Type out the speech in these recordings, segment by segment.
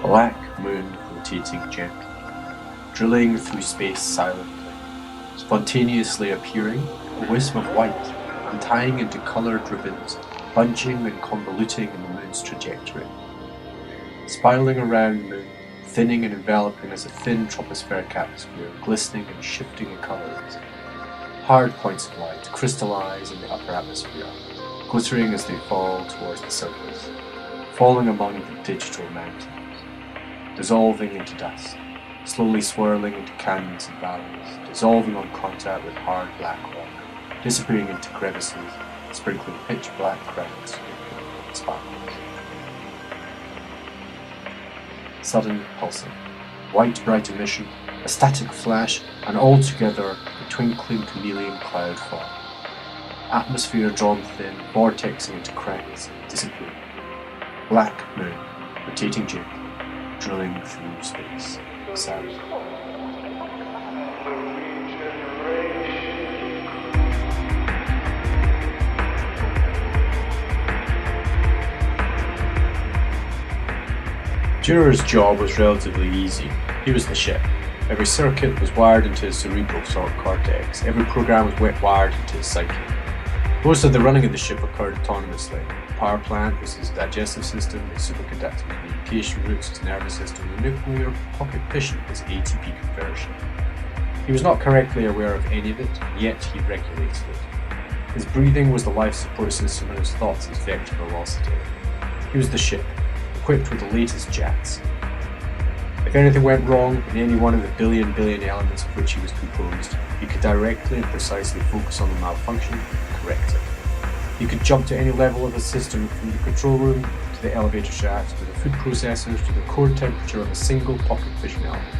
Black moon rotating gently, drilling through space silently, spontaneously appearing, a wisp of white, untying into coloured ribbons, bunching and convoluting in the moon's trajectory. Spiraling around the moon, thinning and enveloping as a thin tropospheric atmosphere, glistening and shifting in colours. Hard points of light crystallise in the upper atmosphere, glittering as they fall towards the surface, falling among the digital mountains, dissolving into dust, slowly swirling into canyons and valleys, dissolving on contact with hard black rock, disappearing into crevices, sprinkling pitch black cracks with sparkles. Sudden pulsing, white bright emission, a static flash, and altogether a twinkling chameleon cloud fall. Atmosphere drawn thin, vortexing into cracks, disappearing. Black moon, rotating gently, drilling through space. Sound. Durer's job was relatively easy. He was the ship. Every circuit was wired into his cerebral cortex. Every program was wired into his psyche. Most of the running of the ship occurred autonomously. The power plant was his digestive system, his superconducting communication routes, his nervous system, the nuclear pocket fission, his ATP conversion. He was not correctly aware of any of it, yet he regulated it. His breathing was the life support system and his thoughts his vector velocity. He was the ship, equipped with the latest jets. If anything went wrong in any one of the billion elements of which he was composed, he could directly and precisely focus on the malfunction and correct it. He could jump to any level of the system, from the control room to the elevator shaft, to the food processors, to the core temperature of a single pocket fission element.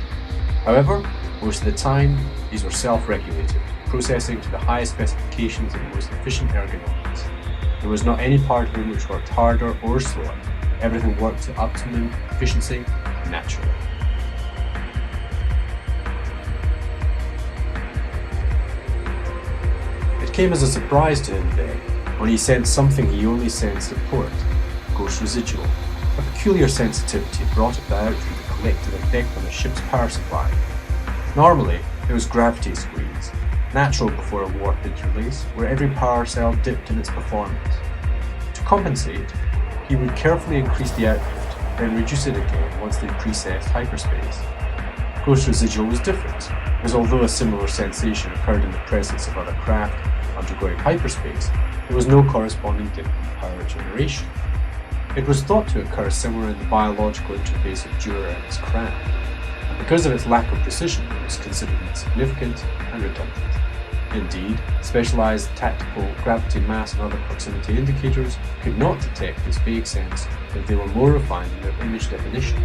However, most of the time, these were self-regulated, processing to the highest specifications and most efficient ergonomics. There was not any part of them which worked harder or slower. Everything worked to optimum efficiency naturally. It came as a surprise to him then, when he sensed something he only sensed at port, ghost residual. A peculiar sensitivity brought about through the collective effect on the ship's power supply. Normally, there was gravity squeeze, natural before a warp interlace, where every power cell dipped in its performance. To compensate, he would carefully increase the output, then reduce it again once they preset hyperspace. Ghost residual was different, because although a similar sensation occurred in the presence of other craft undergoing hyperspace, there was no corresponding dip in power generation. It was thought to occur somewhere in the biological interface of Dürer and his craft, and because of its lack of precision, it was considered insignificant and redundant. Indeed, specialized tactical gravity mass and other proximity indicators could not detect this vague sense if they were more refined in their image definition.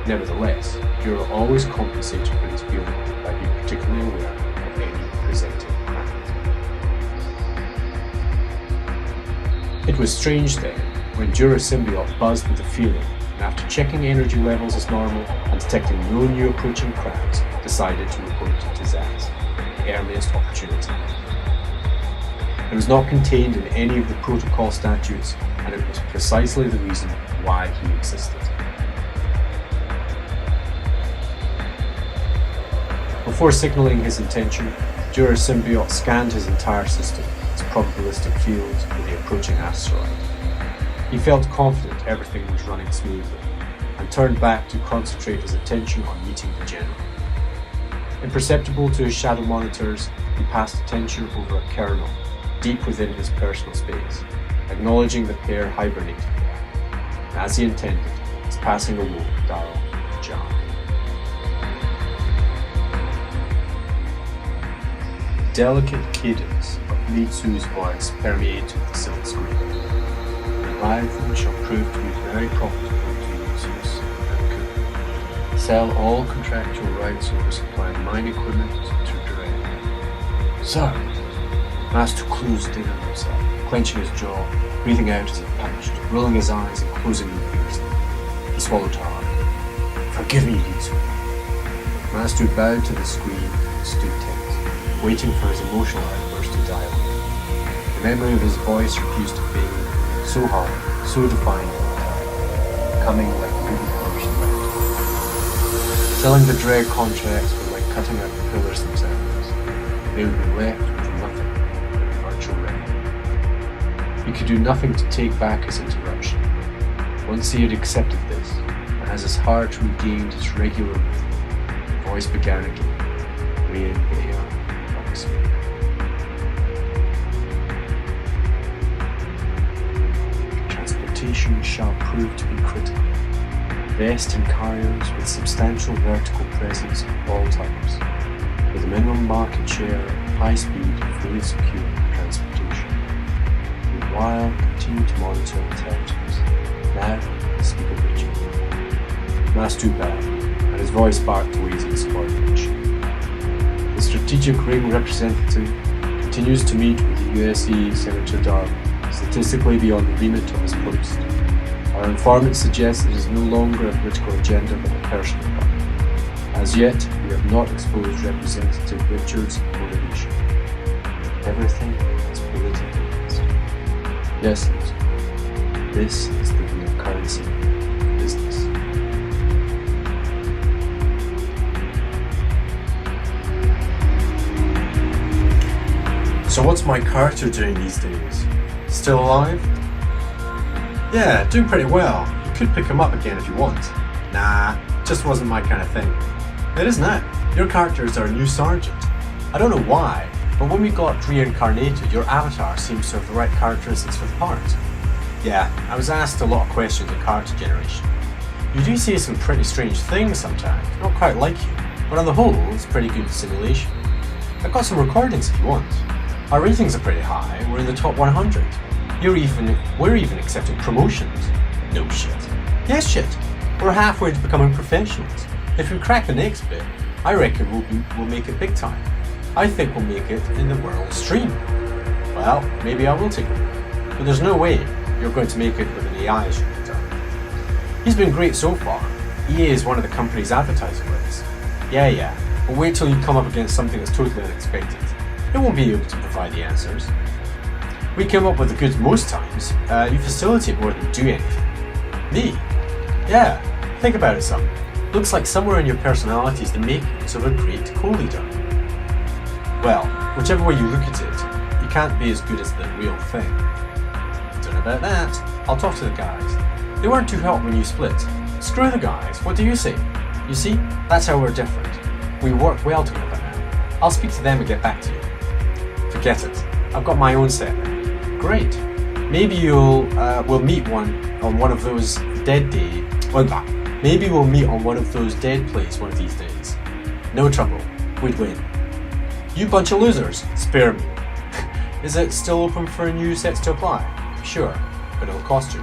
Nevertheless, Dürer always compensated for this feeling by being particularly aware of any presenting craft. It was strange then, when Dürer's symbiote buzzed with the feeling, and after checking energy levels as normal and detecting no new approaching crafts, decided to report it to Zaz. Earliest opportunity. It was not contained in any of the protocol statutes, and it was precisely the reason why he existed. Before signaling his intention, Dürer's symbiote scanned his entire system, its probabilistic fields, for the approaching asteroid. He felt confident everything was running smoothly, and turned back to concentrate his attention on meeting the general. Imperceptible to his shadow monitors, he passed attention over a kernel, deep within his personal space, acknowledging the pair hibernating there. And as he intended, his passing awoke dial ajar. The delicate cadence of Mitsu's voice permeated the silk screen. The arrival shall prove to be very profitable to Mitsu's and Cook. Sell all contractual rights over supplying mine equipment to Direct. Sir! Master closed in on himself, clenching his jaw, breathing out as he punched, rolling his eyes and closing them fiercely. He swallowed hard. Forgive me, Mitsu. Master bowed to the screen and stood tense, waiting for his emotional outburst to die away. The memory of his voice refused to fade, so hard, so defined all the time, coming like a moving burst left. Selling the dread contracts were like cutting out the pillars themselves. They would be left with nothing but virtual revenue. He could do nothing to take back his interruption. Once he had accepted this, and as his heart regained its regular rhythm, the voice began again, weighing the air like a spear. Transportation shall prove to be critical. Invest in carriers with substantial vertical presence of all types, with a minimum market share of high-speed, fully secure transportation. Meanwhile, continue to monitor intelligence. Now, speak of Richard. Master bowed, and his voice barked away to subordination. The strategic ring representative continues to meet with the USE Senator Darby, statistically beyond the remit of his post. Our informant suggests it is no longer a political agenda but a personal one. As yet, we have not exposed Representative Richard's motivation. Everything is politically based. Yes, Lucy, this is the real currency of business. So what's my character doing these days? Still alive? Yeah, doing pretty well. You could pick him up again if you want. Nah, just wasn't my kind of thing. It is now. Your character is our new sergeant. I don't know why, but when we got reincarnated, your avatar seems to have the right characteristics for the part. Yeah, I was asked a lot of questions in character generation. You do say some pretty strange things sometimes, not quite like you, but on the whole, it's pretty good simulation. I've got some recordings if you want. Our ratings are pretty high, we're in the top 100. We're even accepting promotions. No shit. Yes shit. We're halfway to becoming professionals. If we crack the next bit, I reckon we'll make it big time. I think we'll make it in the world stream. Well, maybe I will take it. But there's no way you're going to make it with an AI as you've done. He's been great so far. EA is one of the companies advertising with us. Yeah, but wait till you come up against something that's totally unexpected. It won't be able to provide the answers. We come up with the goods most times. You facilitate more than you do anything. Me? Yeah, think about it some. Looks like somewhere in your personality is the makings of a great co-leader. Well, whichever way you look at it, you can't be as good as the real thing. Don't know about that. I'll talk to the guys. They weren't too hot when you split. Screw the guys, what do you say? You see, that's how we're different. We work well together now. I'll speak to them and get back to you. Forget it. I've got my own set now. Great. Maybe we'll meet on one of those dead days. Maybe we'll meet on one of those dead plays one of these days. No trouble. We'd win. You bunch of losers. Spare me. Is it still open for new sets to apply? Sure, but it'll cost you.